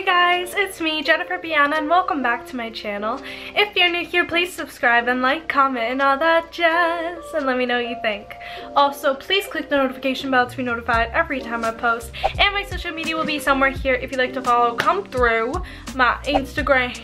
guys, it's me, Jennifer-Biana, and welcome back to my channel. If you're new here, please subscribe and like, comment, and all that jazz, and let me know what you think. Also, please click the notification bell to be notified every time I post, and my social media will be somewhere here if you'd like to follow. Come through my Instagram,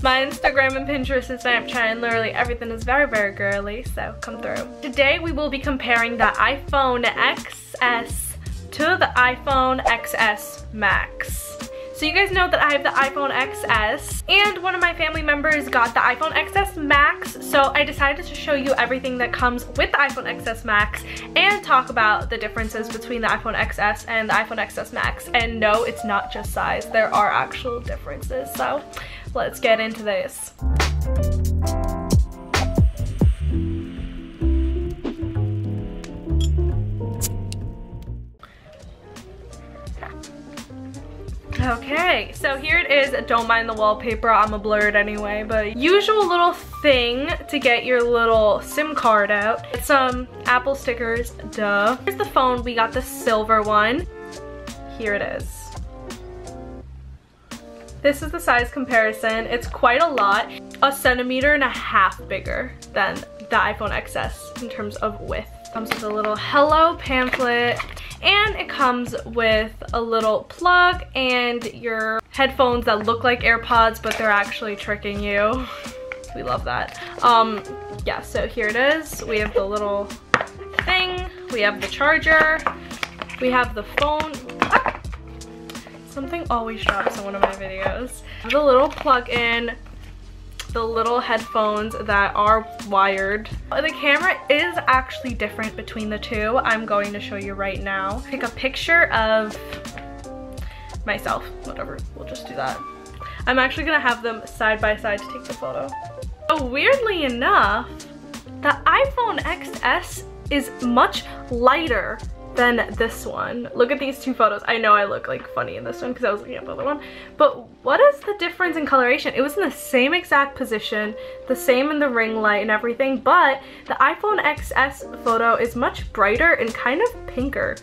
my Instagram and Pinterest and Snapchat, and literally everything is very, very girly, so come through. Today we will be comparing the iPhone XS to the iPhone XS Max. So you guys know that I have the iPhone XS and one of my family members got the iPhone XS Max, so I decided to show you everything that comes with the iPhone XS Max and talk about the differences between the iPhone XS and the iPhone XS Max. And no, it's not just size, there are actual differences, so let's get into this. Okay, so here it is. Don't mind the wallpaper, I'm a blurred anyway, but usual little thing to get your little SIM card out. It's some Apple stickers, duh. Here's the phone, we got the silver one. Here it is. This is the size comparison. It's quite a lot, 1.5 centimeters bigger than the iPhone XS in terms of width. Comes with a little hello pamphlet, and it comes with a little plug and your headphones that look like AirPods, but they're actually tricking you. We love that. Yeah, so here it is. We have the little thing, we have the charger, we have the phone. Something always drops in one of my videos. The little plug-in, the little headphones that are wired. The camera is actually different between the two. I'm going to show you right now. Take a picture of myself, whatever, we'll just do that. I'm actually gonna have them side by side to take the photo. So weirdly enough, the iPhone XS is much lighter than this one. Look at these two photos. I know I look like funny in this one because I was looking at the other one, but what is the difference in coloration? It was in the same exact position, the same in the ring light and everything, but the iPhone XS photo is much brighter and kind of pinker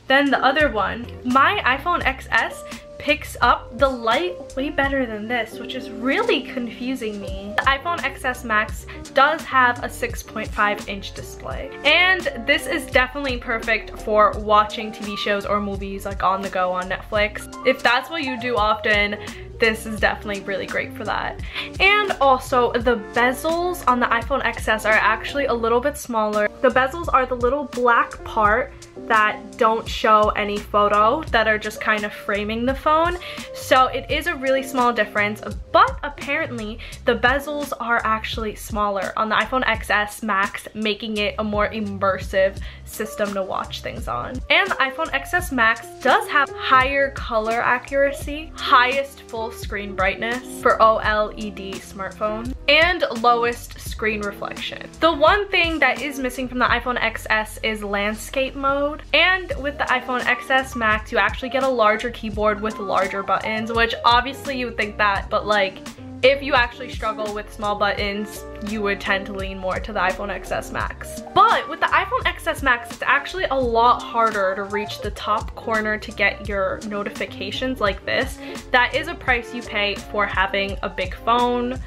than the other one. My iPhone XS picks up the light way better than this, which is really confusing me. The iPhone XS Max does have a 6.5-inch display, and this is definitely perfect for watching TV shows or movies like on the go on Netflix. If that's what you do often, this is definitely really great for that. And also, the bezels on the iPhone XS are actually a little bit smaller. The bezels are the little black part that don't show any photo, that are just kind of framing the phone. So it is a really small difference, but apparently the bezels are actually smaller on the iPhone XS Max, making it a more immersive system to watch things on. And the iPhone XS Max does have higher color accuracy, highest full screen brightness for OLED smartphone, and lowest screen reflection. The one thing that is missing from the iPhone XS is landscape mode, and with the iPhone XS Max you actually get a larger keyboard with larger buttons, which obviously you would think that, but like if you actually struggle with small buttons, you would tend to lean more to the iPhone XS Max. But with the iPhone XS Max, it's actually a lot harder to reach the top corner to get your notifications like this. That is a price you pay for having a big phone.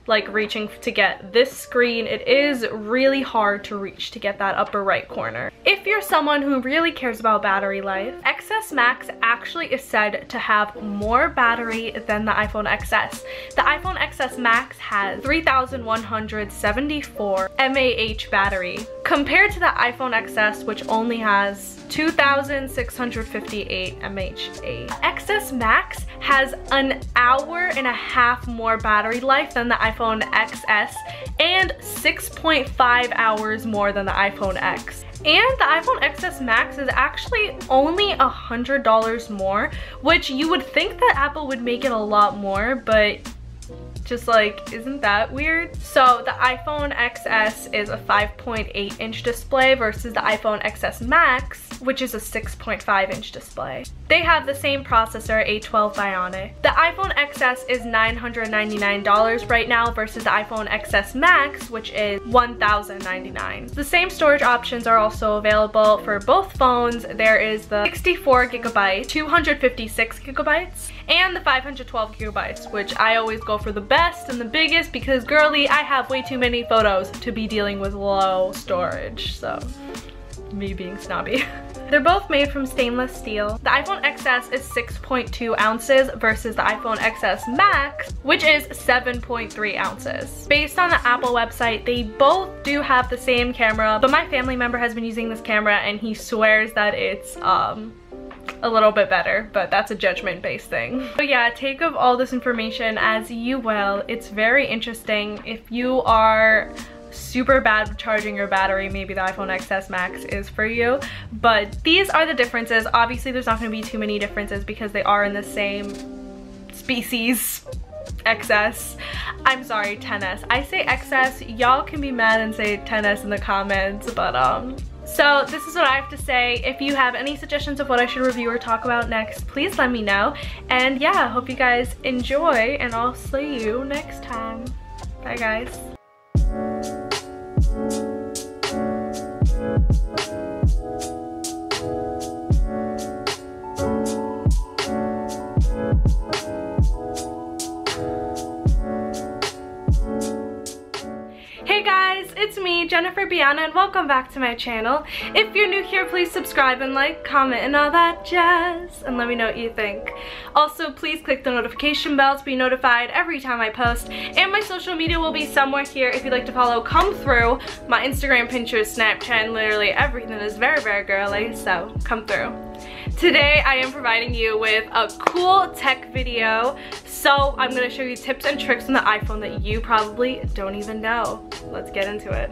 Like reaching to get this screen, it is really hard to reach to get that upper right corner. If you're someone who really cares about battery life, XS Max actually is said to have more battery than the iPhone XS. The iPhone XS Max has 3,174 mAh battery compared to the iPhone XS, which only has 2,658 mAh. XS Max has an hour and a half more battery life than the iPhone XS and 6.5 hours more than the iPhone X. And the iPhone XS Max is actually only $100 more, which you would think that Apple would make it a lot more, but just like, isn't that weird? So the iPhone XS is a 5.8-inch display versus the iPhone XS Max, which is a 6.5-inch display. They have the same processor, a 12 Bionic. The iPhone XS is $999 right now versus the iPhone XS Max, which is $1,099. The same storage options are also available for both phones. There is the 64 gigabyte, 256 gigabytes, and the 512 gigabytes, which I always go for the best and the biggest because girly, I have way too many photos to be dealing with low storage, so me being snobby. They're both made from stainless steel. The iPhone XS is 6.2 ounces versus the iPhone XS Max, which is 7.3 ounces. Based on the Apple website, they both do have the same camera, but my family member has been using this camera and he swears that it's a little bit better, but that's a judgment-based thing. So yeah, take of all this information as you will. It's very interesting. If you are super bad with charging your battery, maybe the iPhone XS Max is for you, but these are the differences. Obviously there's not going to be too many differences because they are in the same species. XS. I'm sorry, 10s. I say XS, y'all can be mad and say 10s in the comments, but so this is what I have to say. If you have any suggestions of what I should review or talk about next, please let me know. And yeah, hope you guys enjoy, and I'll see you next time. Bye guys. Hey guys, it's me, Jennifer-Biana, and welcome back to my channel. If you're new here, please subscribe and like, comment, and all that jazz, and let me know what you think. Also, please click the notification bell to be notified every time I post, and my social media will be somewhere here if you'd like to follow. Come through. My Instagram, Pinterest, Snapchat, and literally everything is very, very girly, so come through. Today I am providing you with a cool tech video, so I'm going to show you tips and tricks on the iPhone that you probably don't even know. Let's get into it.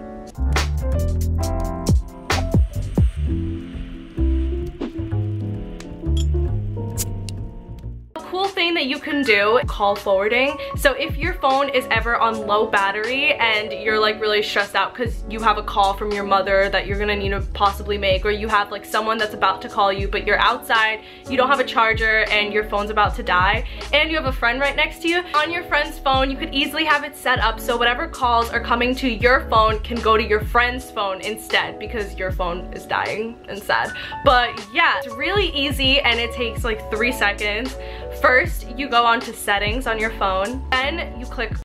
Cool thing that you can do, call forwarding. So if your phone is ever on low battery and you're like really stressed out because you have a call from your mother that you're gonna need to possibly make, or you have like someone that's about to call you but you're outside, you don't have a charger and your phone's about to die, and you have a friend right next to you, on your friend's phone you could easily have it set up so whatever calls are coming to your phone can go to your friend's phone instead because your phone is dying and sad. But yeah, it's really easy and it takes like 3 seconds. First, you go on to settings on your phone, then you click